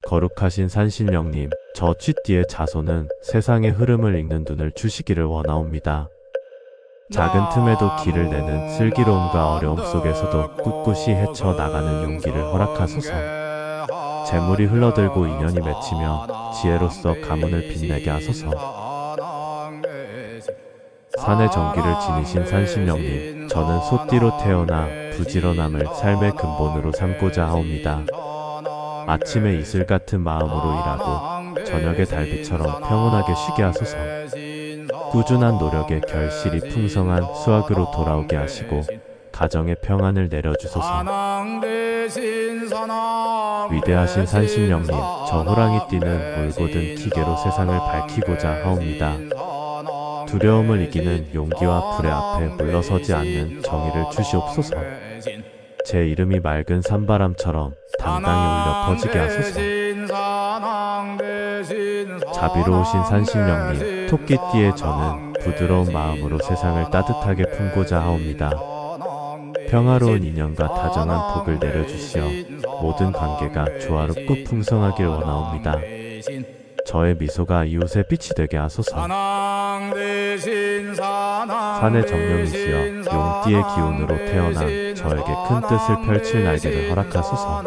거룩하신 산신령님, 저 쥐띠의 자손은 세상의 흐름을 읽는 눈을 주시기를 원하옵니다. 작은 틈에도 길을 내는 슬기로움과 어려움 속에서도 꿋꿋이 헤쳐나가는 용기를 허락하소서. 재물이 흘러들고 인연이 맺히며 지혜로서 가문을 빛내게 하소서. 산의 정기를 지니신 산신령님, 저는 소띠로 태어나 부지런함을 삶의 근본으로 삼고자 하옵니다. 아침에 이슬 같은 마음으로 일하고 저녁에 달빛처럼 평온하게 쉬게 하소서. 꾸준한 노력의 결실이 풍성한 수확으로 돌아오게 하시고 가정의 평안을 내려주소서. 위대하신 산신령님, 저 호랑이 띠는 울고든 기계로 세상을 밝히고자 하옵니다. 두려움을 이기는 용기와 불의 앞에 물러서지 않는 정의를 주시옵소서. 제 이름이 맑은 산바람처럼 당당히 울려 퍼지게 하소서. 자비로우신 산신령님, 토끼띠의 저는 부드러운 마음으로 세상을 따뜻하게 품고자 하옵니다. 평화로운 인연과 다정한 복을 내려주시어 모든 관계가 조화롭고 풍성하길 원하옵니다. 저의 미소가 이웃의 빛이 되게 하소서. 산의 정령이시여 용띠의 기운으로 태어나 저에게 큰 뜻을 펼칠 날개를 허락하소서.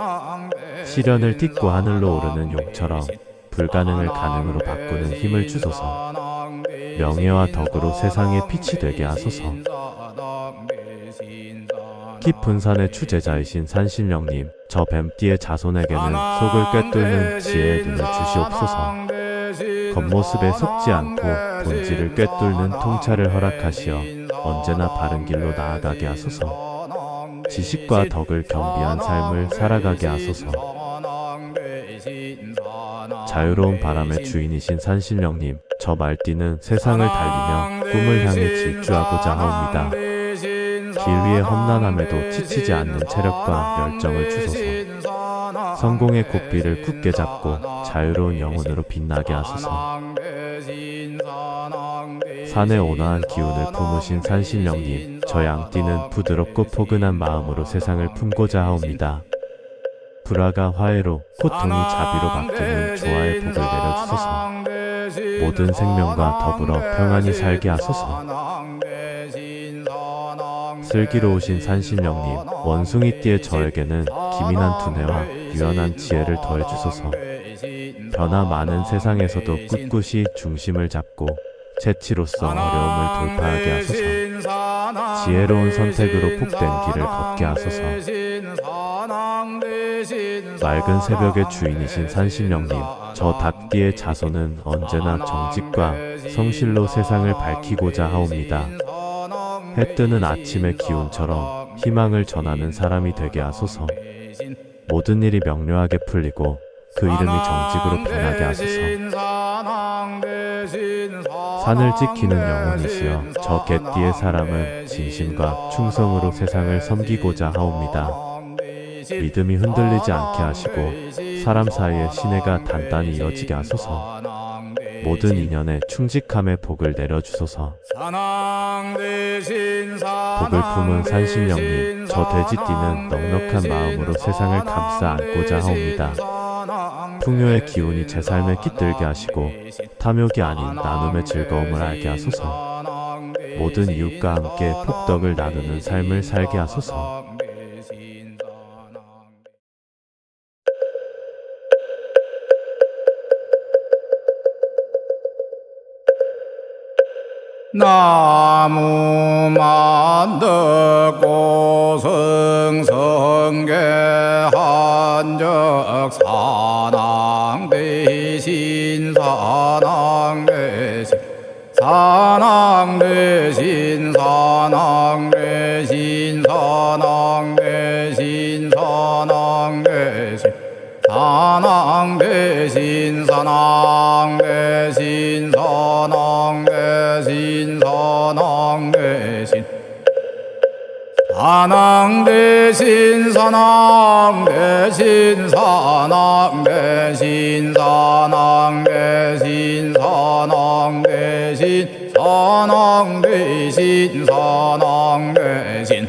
시련을 딛고 하늘로 오르는 용처럼 불가능을 가능으로 바꾸는 힘을 주소서. 명예와 덕으로 세상의 빛이 되게 하소서. 깊은 산의 주제자이신 산신령님, 저 뱀띠의 자손에게는 속을 꿰뚫는 지혜의 눈을 주시옵소서. 겉모습에 속지 않고 본질을 꿰뚫는 통찰을 허락하시어 언제나 바른 길로 나아가게 하소서. 지식과 덕을 겸비한 삶을 살아가게 하소서. 자유로운 바람의 주인이신 산신령님, 저 말띠는 세상을 달리며 꿈을 향해 질주하고자 하옵니다. 길 위의 험난함에도 지치지 않는 체력과 열정을 주소서. 성공의 고삐를 굳게 잡고 자유로운 영혼으로 빛나게 하소서. 산의 온화한 기운을 품으신 산신령님, 저 양띠는 부드럽고 포근한 마음으로 세상을 품고자 하옵니다. 불화가 화해로, 고통이 자비로 바뀌는 조화의 복을 내려주소서. 모든 생명과 더불어 평안히 살게 하소서. 슬기로우신 산신령님, 원숭이띠의 저에게는 기민한 두뇌와 유연한 지혜를 더해주소서. 변화 많은 세상에서도 꿋꿋이 중심을 잡고 재치로서 어려움을 돌파하게 하소서. 지혜로운 선택으로 복된 길을 걷게 하소서. 맑은 새벽의 주인이신 산신령님, 저 닭띠의 자손은 언제나 정직과 성실로 세상을 밝히고자 하옵니다. 해 뜨는 아침의 기운처럼 희망을 전하는 사람이 되게 하소서. 모든 일이 명료하게 풀리고 그 이름이 정직으로 빛나게 하소서. 산을 지키는 영혼이시여 저 개띠의 사람은 진심과 충성으로 세상을 섬기고자 하옵니다. 믿음이 흔들리지 않게 하시고 사람 사이의 신뢰가 단단히 이어지게 하소서. 모든 인연에 충직함의 복을 내려주소서. 복을 품은 산신령님, 저 돼지띠는 넉넉한 마음으로 세상을 감싸 안고자 하옵니다. 풍요의 기운이 제 삶에 깃들게 하시고 탐욕이 아닌 나눔의 즐거움을 알게 하소서. 모든 이웃과 함께 폭덕을 나누는 삶을 살게 하소서. 나무 만덕고 성성계 한적 산왕대신 산왕대신 산왕대신 산왕대신 산왕대신 산왕대신 산왕대신 산왕대신 산왕대신 산왕대신 산왕대신 산왕대신 산왕대신 산왕대신 산왕대신 산왕대신 산왕대신 산왕대신